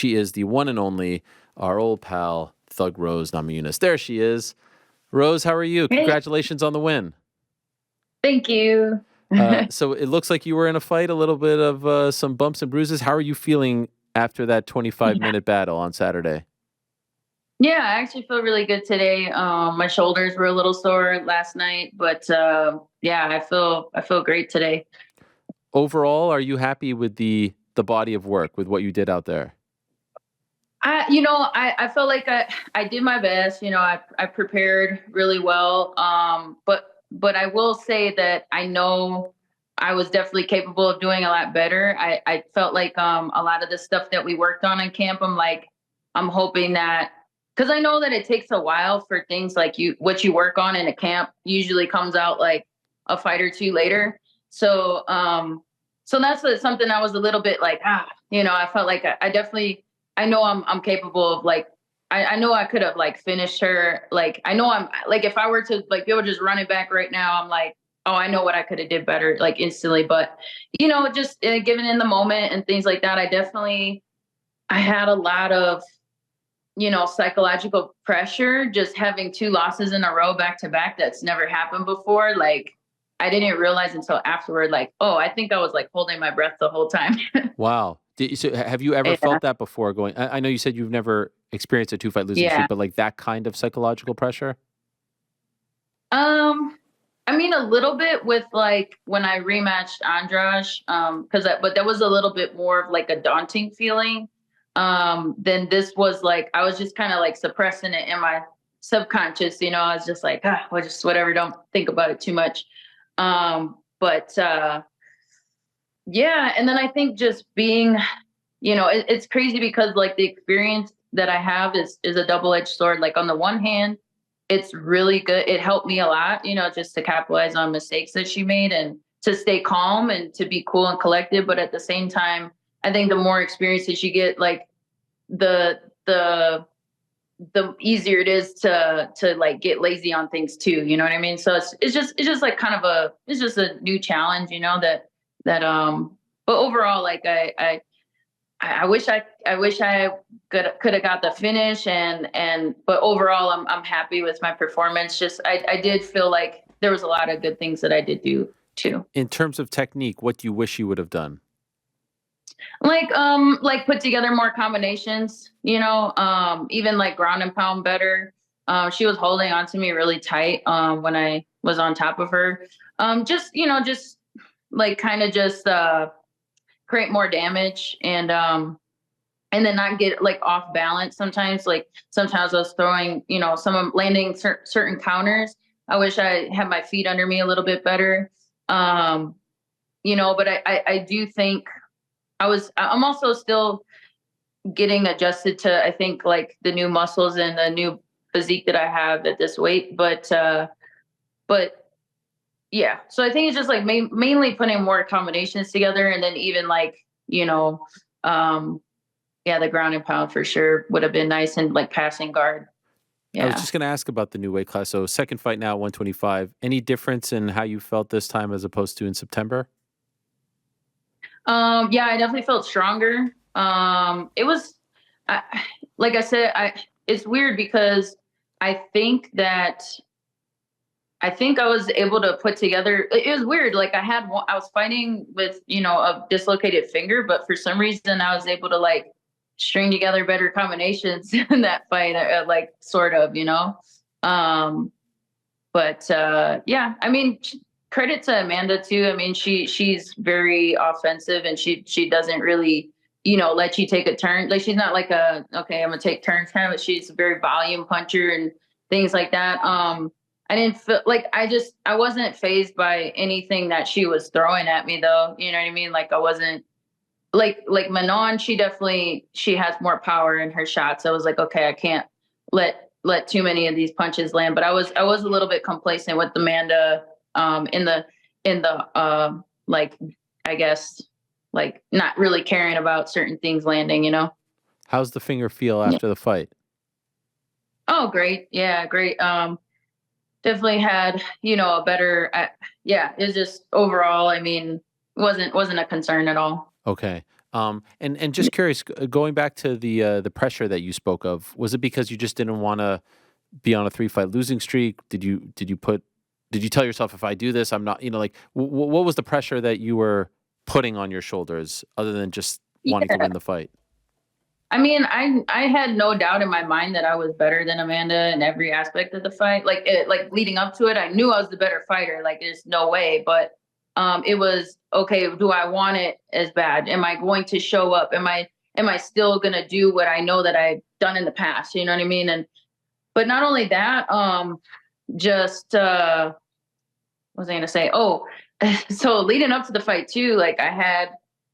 She is the one and only, our old pal, Thug Rose Namajunas. There she is. Rose, how are you? Hey, Congratulations on the win. thank you. So it looks like you were in a fight, a little bit of some bumps and bruises. How are you feeling after that 25-minute battle on Saturday? Yeah, I actually feel really good today. My shoulders were a little sore last night, but yeah, I feel great today. Overall, are you happy with the body of work, with what you did out there? I felt like I did my best. I prepared really well. But I will say that I know I was definitely capable of doing a lot better. I felt like a lot of the stuff that we worked on in camp, I'm hoping that, because I know that it takes a while for things like what you work on in a camp usually comes out like a fight or two later. So that's something I was a little bit like, I felt like I definitely, I know I'm capable of, like, I know I could have like finished her. Like, I know I'm like, if I were to like be able to just run it back right now, I'm like, oh, I know what I could have did better, like instantly. But just given in the moment and things like that, I had a lot of psychological pressure, just having two losses in a row back to back. That's never happened before. Like, I didn't realize until afterward, like, oh, I think I was like holding my breath the whole time. Wow. So have you ever Yeah. felt that before going? I know you said you've never experienced a two-fight losing Yeah. streak, but like that kind of psychological pressure? Um, I mean, a little bit with like when I rematched Andrade, but that was a little bit more of like a daunting feeling. Then this was like, I was just kind of like suppressing it in my subconscious. I was just like, well, just whatever, don't think about it too much. But Yeah, and then I think just being, it's crazy because like the experience that I have is a double-edged sword. Like, on the one hand, it's really good. It helped me a lot, just to capitalize on mistakes that she made and to stay calm and to be cool and collected. But at the same time, I think the more experiences you get, like the the the easier it is to like get lazy on things too. You know what I mean? So it's just like kind of it's just a new challenge, that but overall, like I wish I could have got the finish, but overall I'm happy with my performance. Just I did feel like there was a lot of good things that I did do too. In terms of technique, what do you wish you would have done? Like put together more combinations, even like ground and pound better. She was holding on to me really tight when I was on top of her. Just like kind of just create more damage, and then not get like off balance sometimes. Like, sometimes I was throwing, some landing certain counters. I wish I had my feet under me a little bit better. Um, but I do think I'm also still getting adjusted to, I think, like the new muscles and the new physique that I have at this weight. But yeah, so I think it's just like mainly putting more combinations together, and then even like, um, yeah, the ground and pound for sure would have been nice, and like passing guard. I was Yeah. just going to ask about the new weight class. So second fight now, 125. Any difference in how you felt this time as opposed to in September? Yeah, I definitely felt stronger. It was, I, like I said, it's weird because I think that I think I was able to put together. It was weird. Like, I was fighting with, a dislocated finger, but for some reason I was able to like string together better combinations in that fight. Like, sort of, Um, but yeah, I mean, credit to Amanda too. I mean, she's very offensive, and she doesn't really, let you take a turn. Like, she's not like a, okay, I'm gonna take turns kind of, but she's a very volume puncher and things like that. I didn't feel like, I wasn't phased by anything that she was throwing at me though. You know what I mean? Like, I wasn't like Manon. She has more power in her shots. I was like, okay, I can't let too many of these punches land. But I was a little bit complacent with Amanda, in the like, I guess, like, not really caring about certain things landing. How's the finger feel Yeah. after the fight? Oh, great. Yeah, great. Definitely had, a better, yeah, it's just overall, I mean, wasn't a concern at all. Okay. And just curious, going back to the pressure that you spoke of, was it because you just didn't want to be on a 3-fight losing streak? Did you tell yourself, if I do this, I'm not, like, what was the pressure that you were putting on your shoulders other than just wanting to Yeah. win the fight? I mean, I had no doubt in my mind that I was better than Amanda in every aspect of the fight. Like leading up to it, I knew I was the better fighter. Like there's no way, but it was okay. Do I want it as bad? Am I going to show up? Am I still gonna do what I know that I've done in the past? You know what I mean? And but not only that, just what was I gonna say? Oh, so leading up to the fight too, like I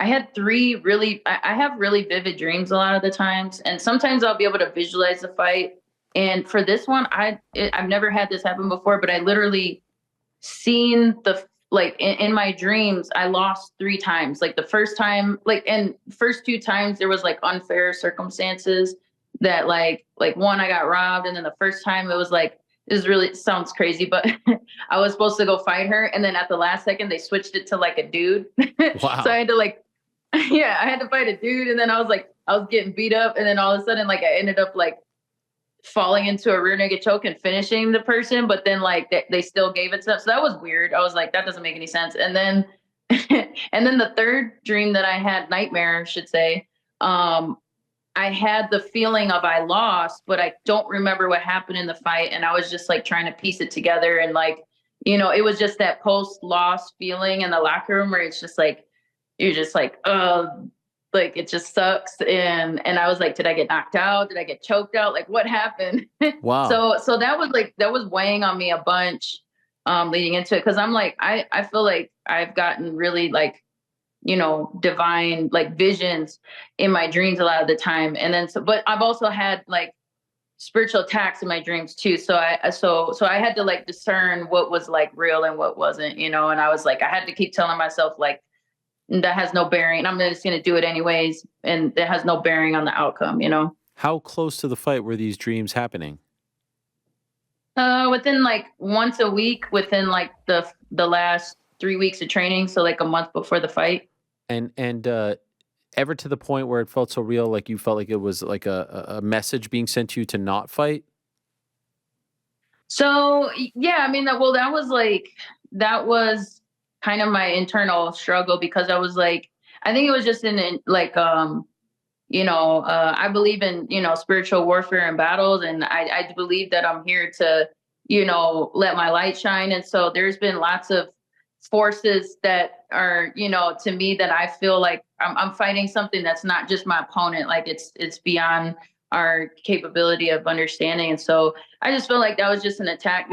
had three really I have really vivid dreams a lot of the times, and sometimes I'll be able to visualize the fight. And for this one, I've never had this happen before, but I literally seen the like in my dreams I lost three times. Like the first time, like and first two times there was like unfair circumstances that like one I got robbed, and then the first time it was like this really sounds crazy, but I was supposed to go fight her, and then at the last second they switched it to like a dude. So I Wow. had to like yeah, I had to fight a dude, and then I was getting beat up, and then all of a sudden like I ended up like falling into a rear naked choke and finishing the person, but then like they still gave it to them. So that was weird. I was like, that doesn't make any sense. And then and then the third dream that I had, nightmare, I should say, I had the feeling of I lost, but I don't remember what happened in the fight. And I was just like trying to piece it together. And like, it was just that post loss feeling in the locker room where it's just like, you're just like it just sucks. And I was like, did I get knocked out? Did I get choked out? Like what happened? Wow. So that was weighing on me a bunch leading into it. Cause I'm like, I feel like I've gotten really like divine like visions in my dreams a lot of the time. And then but I've also had like spiritual attacks in my dreams too. So I had to like discern what was like real and what wasn't, and I was like, I had to keep telling myself like that has no bearing. I'm just gonna do it anyways, and it has no bearing on the outcome. How close to the fight were these dreams happening? Within like once a week, within like the last 3 weeks of training, so like a month before the fight. And ever to the point where it felt so real, like you felt like it was like a message being sent to you to not fight? So yeah, I mean that was kind of my internal struggle because I was like, I think it was just in like I believe in spiritual warfare and battles, and I believe that I'm here to let my light shine. And so there's been lots of forces that are to me that I feel like I'm fighting something that's not just my opponent, like it's beyond our capability of understanding. And so I just feel like that was just an attack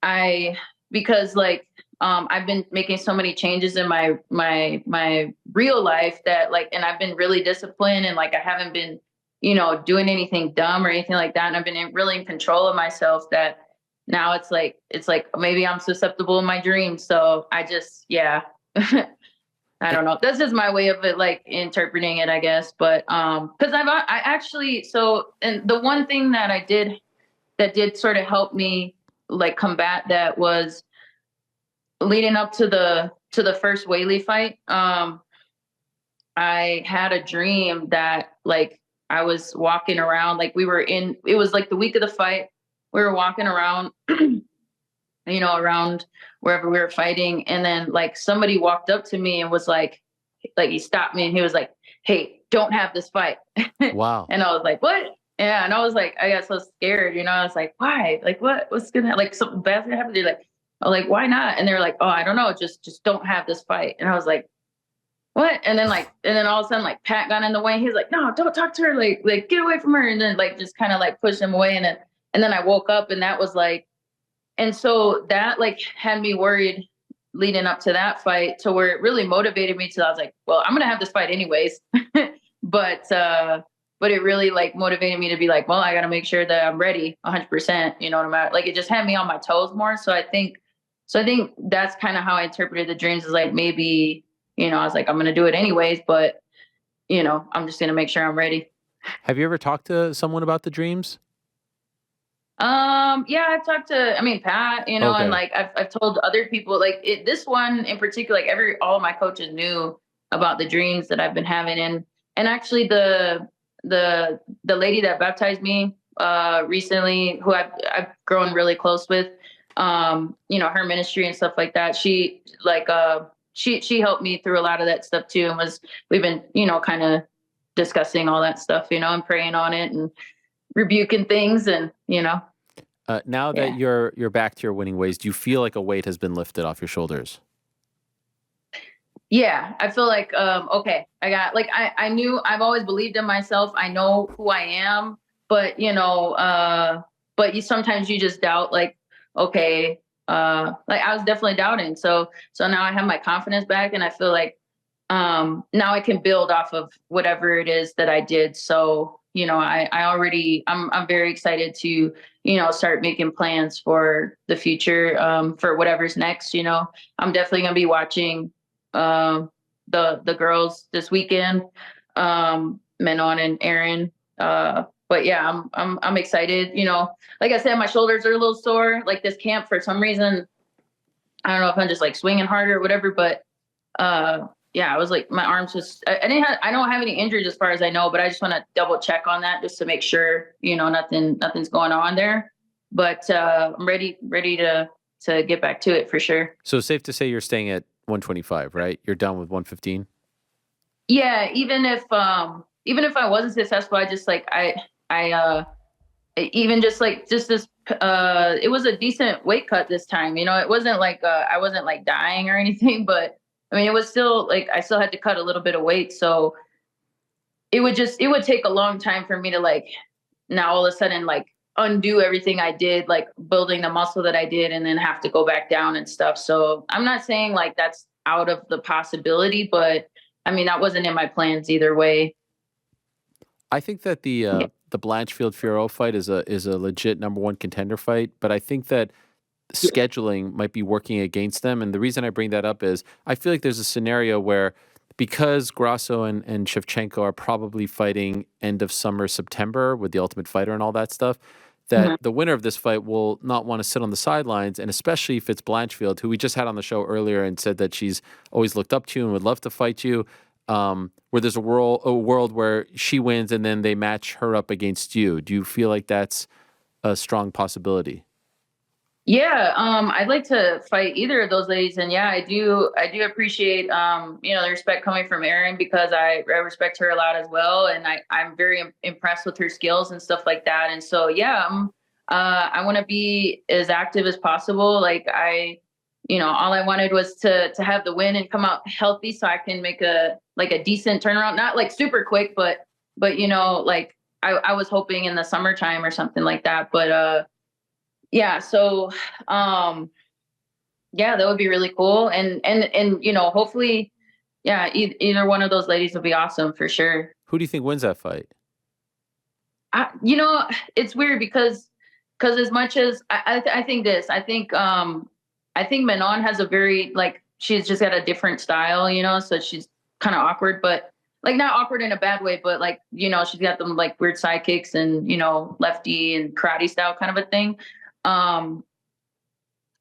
I because like I've been making so many changes in my real life that like, and I've been really disciplined, and like I haven't been doing anything dumb or anything like that, and I've been really in control of myself, that now it's like maybe I'm susceptible in my dreams. So I just, yeah. I Eh, don't know. This is my way of it, like interpreting it, I guess. But because I actually, so, and the one thing that I did that did sort of help me like combat that was leading up to the first Whaley fight. I had a dream that like I was walking around, like it was like the week of the fight. We were walking around, around wherever we were fighting. And then like somebody walked up to me and was like he stopped me and he was like, "Hey, don't have this fight." wow. And I was like, "What?" Yeah. And I was like, I got so scared, I was like, why? Like what's gonna, like, something bad's gonna happen? They're like, "Oh, like, why not?" And they're like, "Oh, I don't know. Just don't have this fight." And I was like, what? And then all of a sudden, like Pat got in the way. He was like, "No, don't talk to her. Like get away from her." And then like just kind of like pushed him away. And then I woke up, and that was like, and so that like had me worried leading up to that fight, to where it really motivated me to, I was like, well, I'm gonna have this fight anyways. But it really like motivated me to be like, well, I gotta make sure that I'm ready 100%, no matter, like, it just had me on my toes more. So I think that's kind of how I interpreted the dreams, is like, maybe, I was like, I'm gonna do it anyways, but I'm just gonna make sure I'm ready. Have you ever talked to someone about the dreams? Yeah, I've talked to, I mean, Pat, and Okay. like I've told other people, like this one in particular, like all of my coaches knew about the dreams that I've been having. And actually the lady that baptized me recently, who I've grown really close with, her ministry and stuff like that. She helped me through a lot of that stuff too, and we've been, kind of discussing all that stuff, and praying on it and rebuking things and, Now that yeah. you're back to your winning ways, do you feel like a weight has been lifted off your shoulders? Yeah, I feel like okay, I knew, I've always believed in myself. I know who I am, but but sometimes you just doubt, like, okay, like I was definitely doubting. So now I have my confidence back, and I feel like now I can build off of whatever it is that I did. So, I'm very excited to, start making plans for the future, for whatever's next. I'm definitely gonna be watching the girls this weekend, Menon and Aaron. But yeah, I'm excited. Like I said, my shoulders are a little sore. Like this camp, for some reason, I don't know if I'm just like swinging harder or whatever, but yeah, I was like, my arms just, I don't have any injuries as far as I know, but I just want to double check on that just to make sure, nothing's going on there. But I'm ready to get back to it for sure. So safe to say you're staying at 125, right? You're done with 115. Yeah, even if I wasn't successful, I just like I even just like just this it was a decent weight cut this time. It wasn't like I wasn't like dying or anything, but I mean it was still like I still had to cut a little bit of weight. So it would take a long time for me to like now all of a sudden like undo everything I did, like building the muscle that I did, and then have to go back down and stuff. So I'm not saying like that's out of the possibility, but I mean that wasn't in my plans either way. I think that the Yeah. the Blanchfield Fiorot fight is a legit number one contender fight, but I think that scheduling might be working against them. And the reason I bring that up is I feel like there's a scenario where because Grasso and Shevchenko are probably fighting end of summer, September with the Ultimate Fighter and all that stuff, that Mhm. the winner of this fight will not want to sit on the sidelines. And especially if it's Blanchfield, who we just had on the show earlier and said that she's always looked up to you and would love to fight you. Where there's a world where she wins and then they match her up against you. Do you feel like that's a strong possibility? Yeah, I'd like to fight either of those ladies, and yeah, I do appreciate the respect coming from Erin, because I respect her a lot as well, and I'm very impressed with her skills and stuff like that. And so yeah, I want to be as active as possible. Like all I wanted was to have the win and come out healthy, so I can make a decent turnaround, not like super quick, but like I was hoping in the summertime or something like that, but yeah, so um yeah, that would be really cool. And hopefully, yeah, either one of those ladies would be awesome for sure. Who do you think wins that fight? It's weird because as much as I think this, I think Manon has a very, like, she's just got a different style, so she's kind of awkward, but like not awkward in a bad way, but like, she's got them like weird side kicks and, lefty and karate style kind of a thing. Um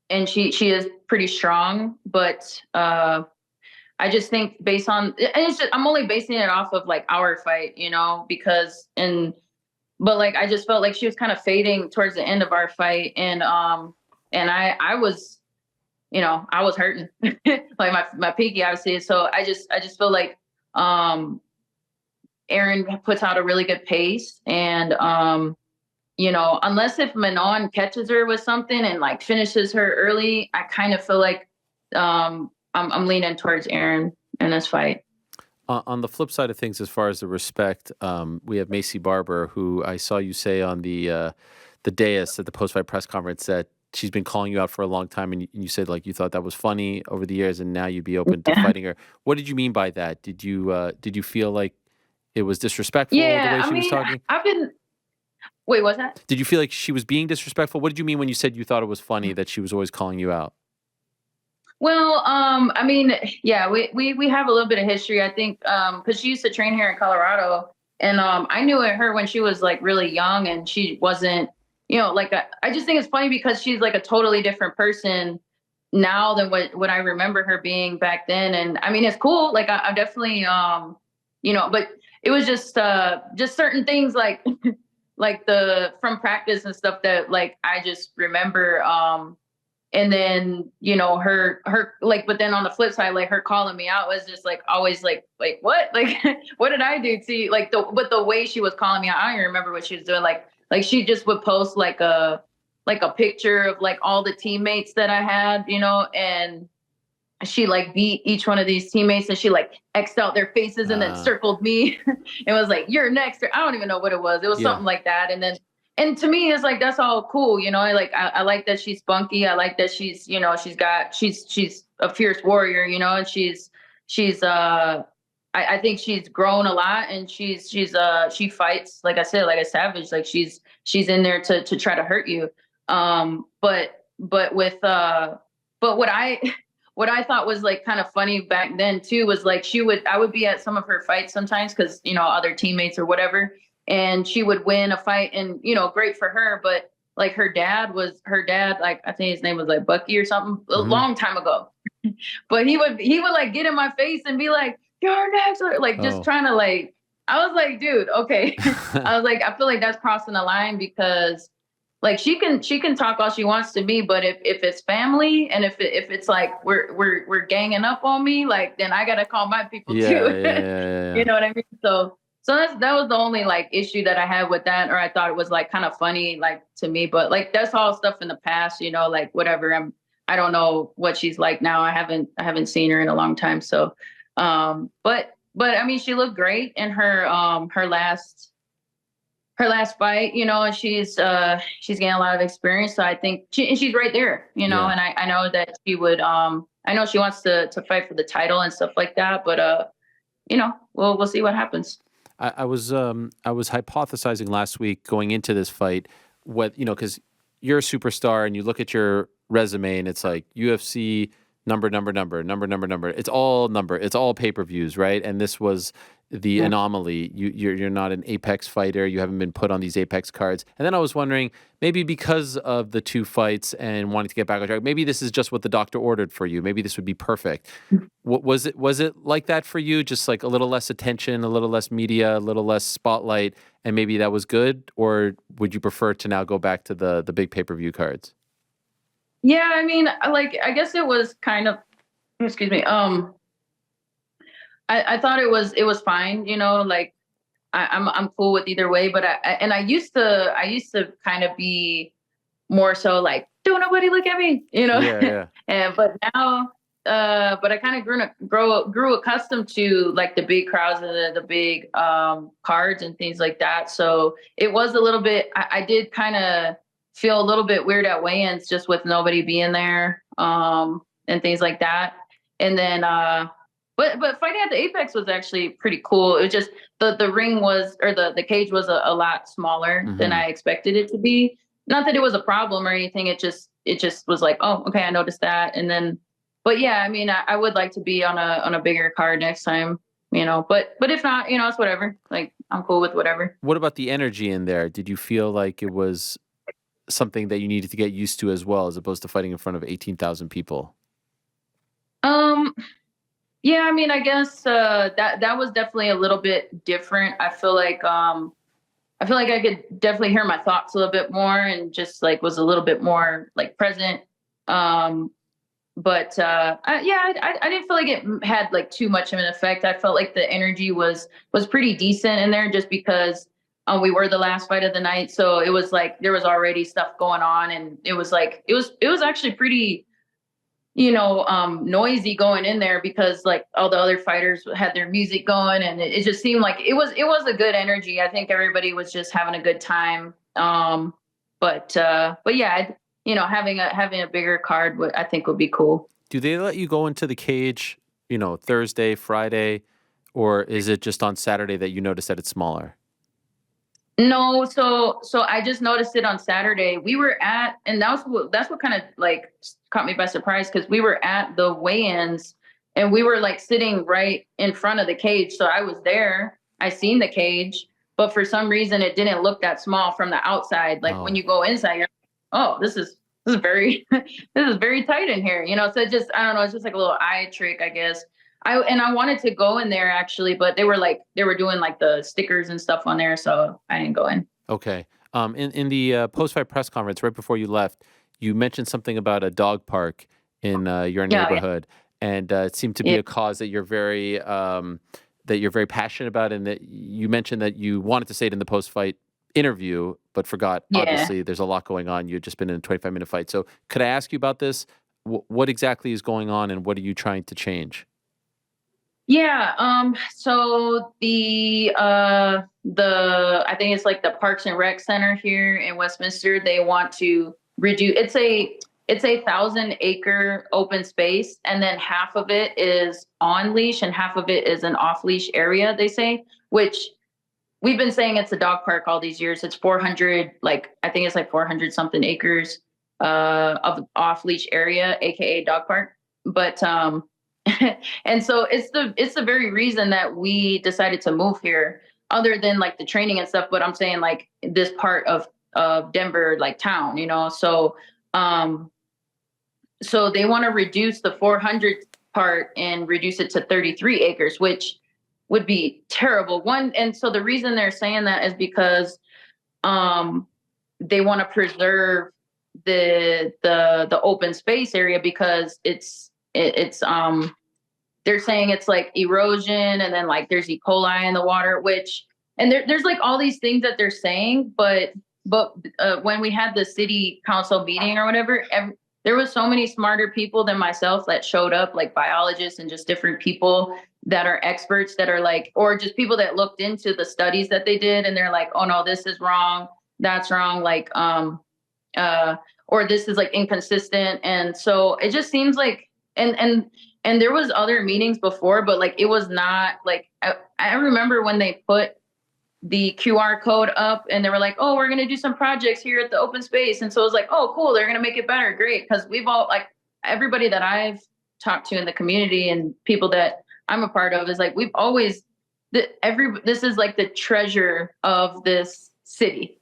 and she is pretty strong, but I just think based on, and it's just, I'm only basing it off of like our fight, because but like I just felt like she was kind of fading towards the end of our fight, and I was, I was hurting like my pinky obviously. So I just feel like Erin puts out a really good pace, and unless if Manon catches her with something and like finishes her early, I kind of feel like I'm leaning towards Erin in this fight. On the flip side of things, as far as the respect, we have Maycee Barber, who I saw you say on the dais at the post fight press conference that she's been calling you out for a long time, and you said like you thought that was funny over the years, and now you'd be open to Yeah. fighting her. What did you mean by that? Did you feel like it was disrespectful the Yeah, way I she was mean, talking? I've been. Wait, what's that? Did you feel like she was being disrespectful? What did you mean when you said you thought it was funny that she was always calling you out? Well, I mean, yeah, we have a little bit of history. I think because she used to train here in Colorado, and I knew her when she was like really young, and she wasn't, like I just think it's funny because she's like a totally different person now than what I remember her being back then. And I mean, it's cool. Like I'm definitely, but it was just certain things like, like the from practice and stuff that like I just remember. And then her like, but then on the flip side, like her calling me out was just like always like what, like what did I do to you? Like the way she was calling me out, I don't even remember what she was doing. Like she just would post like a picture of like all the teammates that I had, and she like beat each one of these teammates, and she like X'd out their faces and then circled me and was like, "You're next." Or I don't even know what it was. It was Yeah. something like that. And to me, it's like that's all cool, I like that she's spunky. I like that she's a fierce warrior, and I think she's grown a lot, and she fights, like I said, like a savage. Like she's in there to try to hurt you. But with but what I thought was like kind of funny back then too was like I would be at some of her fights sometimes because other teammates or whatever, and she would win a fight, and great for her. But like her dad, like I think his name was like Bucky or something a long time ago. But he would like get in my face and be like, "You're next," or like just trying to like. I was like, dude, okay. I was like, I feel like that's crossing the line because like she can talk all she wants to me, but if it's family and if it's like we're ganging up on me, like then I gotta call my people Yeah, too. yeah. You know what I mean? So that was the only like issue that I had with that, or I thought it was like kind of funny like to me, but like that's all stuff in the past, like whatever. I don't know what she's like now. I haven't seen her in a long time. So but I mean she looked great in her last fight, and she's gained a lot of experience. So I think she's right there, Yeah. and I know that she would I know she wants to fight for the title and stuff like that, but we'll see what happens. I was hypothesizing last week going into this fight, because you're a superstar and you look at your resume and it's like UFC number. It's all number. It's all pay-per-views, right? And this was the anomaly. You're not an Apex fighter. You haven't been put on these Apex cards. And then I was wondering, maybe because of the two fights and wanting to get back on track, maybe this is just what the doctor ordered for you. Maybe this would be perfect. What was it? Was it like that for you? Just like a little less attention, a little less media, a little less spotlight, and maybe that was good? Or would you prefer to now go back to the big pay-per-view cards? Yeah, I mean, I guess it was kind of, excuse me. I thought it was fine, like I'm cool with either way, but I used to kind of be more so like, don't nobody look at me, Yeah, yeah. and but now, but I kind of grew accustomed to like the big crowds and the big cards and things like that. So it was a little bit. I did kind of feel a little bit weird at weigh-ins just with nobody being there, and things like that. And then, but fighting at the Apex was actually pretty cool. It was just the ring was, or the cage was a lot smaller than I expected it to be. Not that it was a problem or anything. It just was like, oh, okay, I noticed that. And then, but yeah, I mean, I would like to be on a bigger card next time, but if not, it's whatever. Like I'm cool with whatever. What about the energy in there? Did you feel like it was something that you needed to get used to as well, as opposed to fighting in front of 18,000 people? Um, yeah, I mean, I guess that was definitely a little bit different. I feel like I could definitely hear my thoughts a little bit more and just like was a little bit more like present. Um, but I didn't feel like it had like too much of an effect. I felt like the energy was pretty decent in there just because we were the last fight of the night. So it was like there was already stuff going on, and it was like it was actually pretty noisy going in there because like all the other fighters had their music going, and it just seemed like it was a good energy. I think everybody was just having a good time. But yeah, having a bigger card I think would be cool. Do they let you go into the cage, Thursday, Friday, or is it just on Saturday that you notice that it's smaller? No, so I just noticed it on Saturday. We were at, and that's what kind of like caught me by surprise because we were at the weigh-ins and we were like sitting right in front of the cage. So I was there. I seen the cage, but for some reason it didn't look that small from the outside. Like when Oh, you go inside, you're like, oh, is very this is very tight in here, you know. So it just, I don't know, it's just like a little eye trick, I guess. I wanted to go in there actually, but they were doing like the stickers and stuff on there, so I didn't go in. Okay. In the post-fight press conference right before you left, you mentioned something about a dog park in your Yeah, yeah, neighborhood, and it seemed to be yeah, a cause that you're very passionate about, and that you mentioned that you wanted to say it in the post-fight interview, but forgot. yeah. Obviously, there's a lot going on. You had just been in a 25-minute fight. So, could I ask you about this? What exactly is going on, and what are you trying to change? Yeah, so I think it's like the Parks and Rec Center here in Westminster, they want to reduce, it's a 1,000 acre open space, and then half of it is on leash and half of it is an off leash area, they say, which we've been saying it's a dog park all these years. It's 400, like I think it's like 400 something acres of off leash area, aka dog park. But and so it's the very reason that we decided to move here, other than like the training and stuff. But I'm saying like this part of Denver, like town, you know. Um so they want to reduce the 400 part and reduce it to 33 acres, which would be terrible. One, and so the reason they're saying that is because um they want to preserve the open space area, because it's they're saying it's like erosion, and then like there's E. coli in the water, which, and there's like all these things that they're saying, but when we had the city council meeting or whatever, there was so many smarter people than myself that showed up, like biologists and just different people that are experts, that are like, or just people that looked into the studies that they did, and they're like, oh no, this is wrong, that's wrong, like uh or this is like inconsistent. And so it just seems like, and there was other meetings before, but like it was not like, I remember when they put the QR code up and they were like, oh, we're going to do some projects here at the open space. And so it was like, oh, cool, they're going to make it better. Great. Because we've all, like, everybody that I've talked to in the community and people that I'm a part of is like, we've always, this is like the treasure of this city.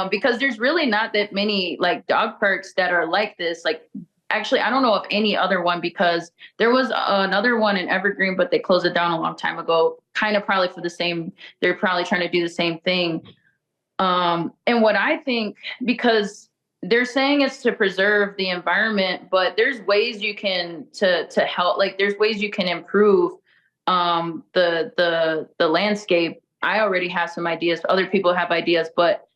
Because there's really not that many like dog parks that are like this. Like, actually, I don't know of any other one, because there was another one in Evergreen, but they closed it down a long time ago, kind of probably for the same, they're probably trying to do the same thing. And what I think, because they're saying it's to preserve the environment, but there's ways you can to help, like there's ways you can improve the landscape. I already have some ideas, other people have ideas, but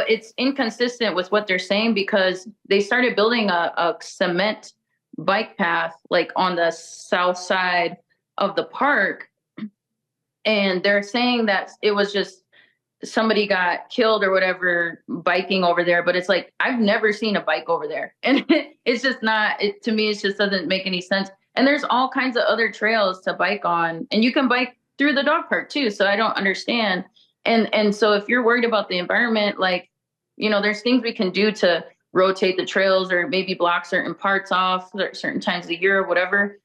it's inconsistent with what they're saying, because they started building a cement bike path like on the south side of the park, and they're saying that it was just somebody got killed or whatever biking over there, but it's like I've never seen a bike over there, and it's just not, it to me it just doesn't make any sense. And there's all kinds of other trails to bike on, and you can bike through the dog park too, so I don't understand. And so if you're worried about the environment, like, you know, there's things we can do to rotate the trails, or maybe block certain parts off certain times of the year or whatever,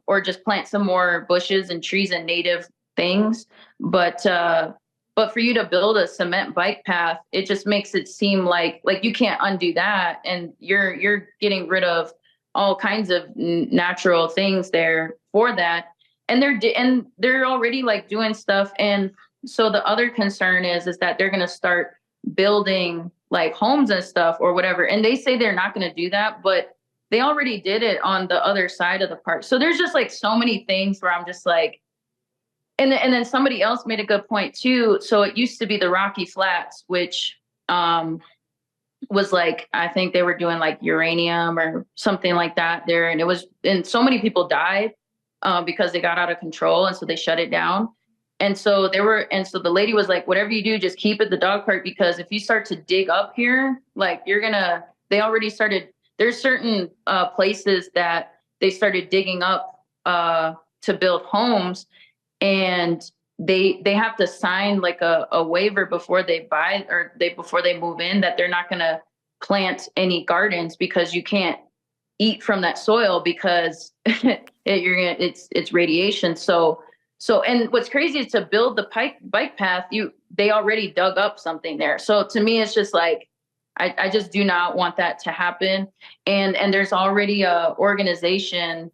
or just plant some more bushes and trees and native things. But for you to build a cement bike path, it just makes it seem like you can't undo that, and you're getting rid of all kinds of natural things there for that. And they're already like doing stuff. And so the other concern is that they're going to start building like homes and stuff or whatever. And they say they're not going to do that, but they already did it on the other side of the park. So there's just like so many things where I'm just like, and then somebody else made a good point too. So it used to be the Rocky Flats, which was like, I think they were doing like uranium or something like that there. And so many people died because they got out of control. And so they shut it down. And so the lady was like, whatever you do, just keep it the dog park, because if you start to dig up here, like they already started, there's certain places that they started digging up to build homes, and they have to sign like a waiver before they buy, or before they move in, that they're not going to plant any gardens, because you can't eat from that soil, because it's radiation. So, and what's crazy is to build the bike path, they already dug up something there. So to me, it's just like, I just do not want that to happen. And there's already a organization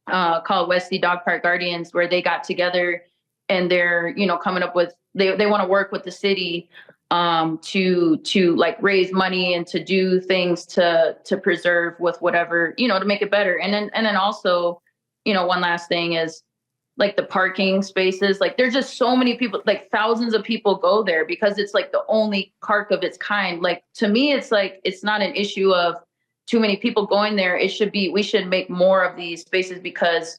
called Wesley Dog Park Guardians, where they got together and they're, coming up with, they want to work with the city to like raise money and to do things to preserve with whatever, to make it better. And then also, one last thing is like the parking spaces. Like there's just so many people, like thousands of people go there because it's like the only park of its kind. Like to me, it's like it's not an issue of too many people going there. We should make more of these spaces because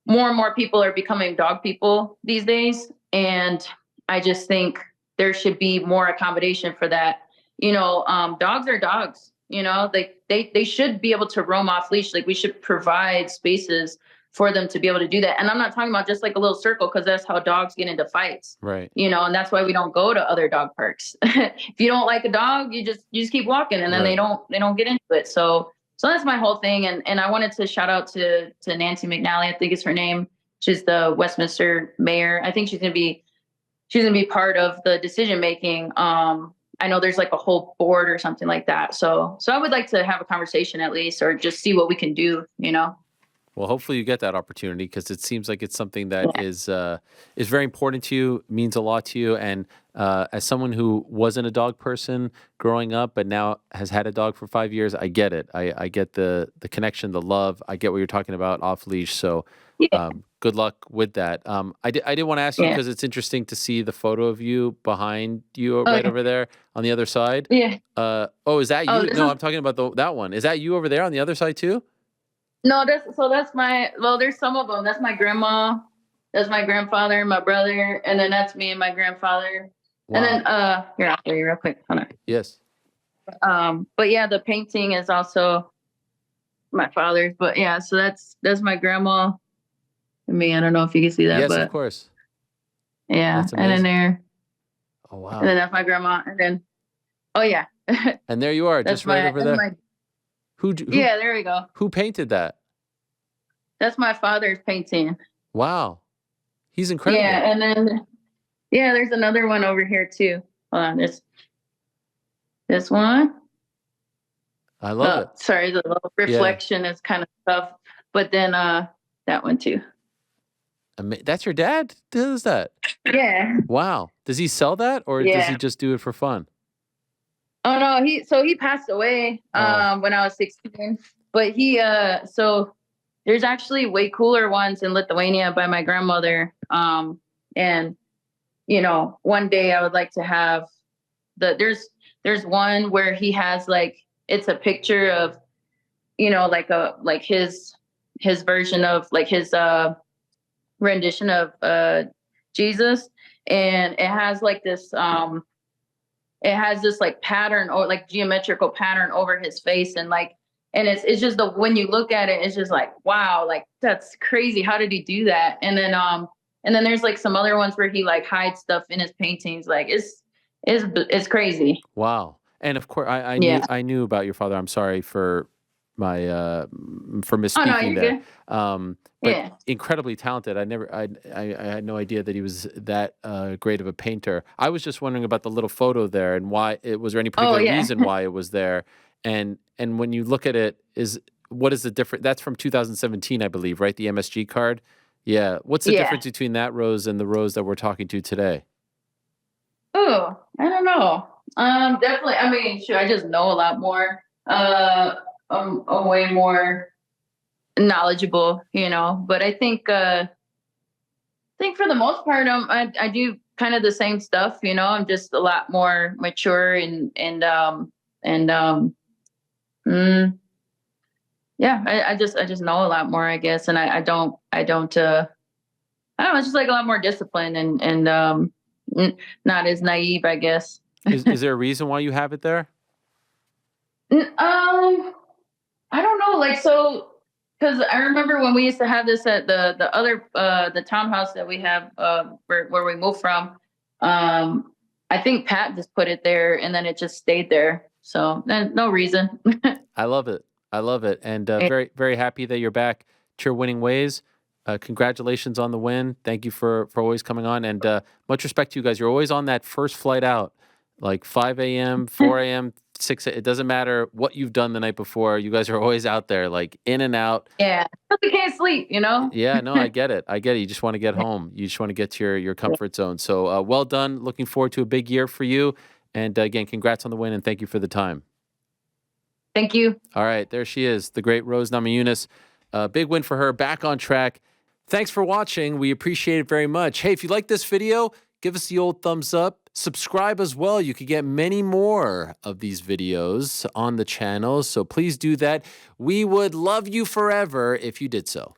more and more people are becoming dog people these days. And I just think there should be more accommodation for that. Dogs are dogs, they should be able to roam off leash. Like we should provide spaces for them to be able to do that. And I'm not talking about just like a little circle, because that's how dogs get into fights. Right. And that's why we don't go to other dog parks. If you don't like a dog, you just keep walking, and then Right. they don't get into it. So that's my whole thing. And I wanted to shout out to Nancy McNally, I think is her name. She's the Westminster mayor. I think she's gonna be part of the decision making. I know there's like a whole board or something like that. So I would like to have a conversation at least, or just see what we can do, Well, hopefully you get that opportunity, because it seems like it's something that Yeah. is very important to you, means a lot to you. And as someone who wasn't a dog person growing up, but now has had a dog for 5 years, I get it. I get the connection, the love. I get what you're talking about off leash. So Yeah. good luck with that. I did want to ask you, Yeah. because it's interesting to see the photo of you behind you Oh, right yeah. over there on the other side. Yeah. Oh, is that Oh, you? this No, is I'm talking about that one. Is that you over there on the other side too? no, that's my, well, there's some of them. That's my grandma, that's my grandfather, my brother, and then that's me and my grandfather. And Wow. then here, I'll show you real quick. Hold Yes. on. But yeah, the painting is also my father's. But yeah, so that's my grandma and me. I don't know if you can see that, Yes, of but course. yeah. That's And then amazing. there, Oh, and then wow. that's my grandma. And then oh yeah, And there you are, that's just right over that's there. my Who yeah. There we go. who painted that? That's my father's painting. Wow. He's incredible. Yeah, and then yeah, there's another one over here too. Hold on, this one. I love it. Sorry, the little Yeah. reflection is kind of tough. But then that one too. That's your dad does that? Yeah. Wow. Does he sell that, or does he Yeah. just do it for fun? Oh no, he passed away Oh, when I was 16. But he so there's actually way cooler ones in Lithuania by my grandmother. And one day I would like to have there's one where he has like, it's a picture of, like his version of like his rendition of Jesus. And it has this like pattern, or like geometrical pattern over his face. And it's just when you look at it, it's just like, wow, like that's crazy. How did he do that? And then there's like some other ones where he like hides stuff in his paintings. Like it's crazy. wow. And of course, Yeah. I knew about your father. I'm sorry for my for Oh no, misspeaking you're there. good. But Yeah. incredibly talented. I had no idea that he was that great of a painter. I was just wondering about the little photo there, and why it was there any Oh particular yeah. reason why it was there? And when you look at it, what is the difference? That's from 2017, I believe, right? The MSG card. Yeah. What's the Yeah. difference between that rose and the rose that we're talking to today? Oh, I don't know. Definitely. I mean, sure, I just know a lot more. I'm way more knowledgeable, But I think for the most part, I do kind of the same stuff, I'm just a lot more mature and mm, yeah, I just know a lot more, I guess, and I don't know, it's just like a lot more discipline and not as naive, I guess. Is there a reason why you have it there? I don't know, like, so, because I remember when we used to have this at the other the townhouse that we have where we moved from. I think Pat just put it there, and then it just stayed there. So no reason. I love it. I love it, and very very happy that you're back to your winning ways. Congratulations on the win. Thank you for always coming on, and much respect to you guys. You're always on that first flight out, like 5 a.m., 4 a.m., 6. It doesn't matter what you've done the night before. You guys are always out there, like in and out. Yeah. We can't sleep, you know? Yeah, no, I get it. I get it. You just want to get home. You just want to get to your comfort zone. So well done. Looking forward to a big year for you. And again, congrats on the win and thank you for the time. Thank you. All right, there she is, the great Rose Namajunas. Big win for her, back on track. Thanks for watching. We appreciate it very much. Hey, if you like this video, give us the old thumbs up. Subscribe as well. You could get many more of these videos on the channel, so please do that. We would love you forever if you did so.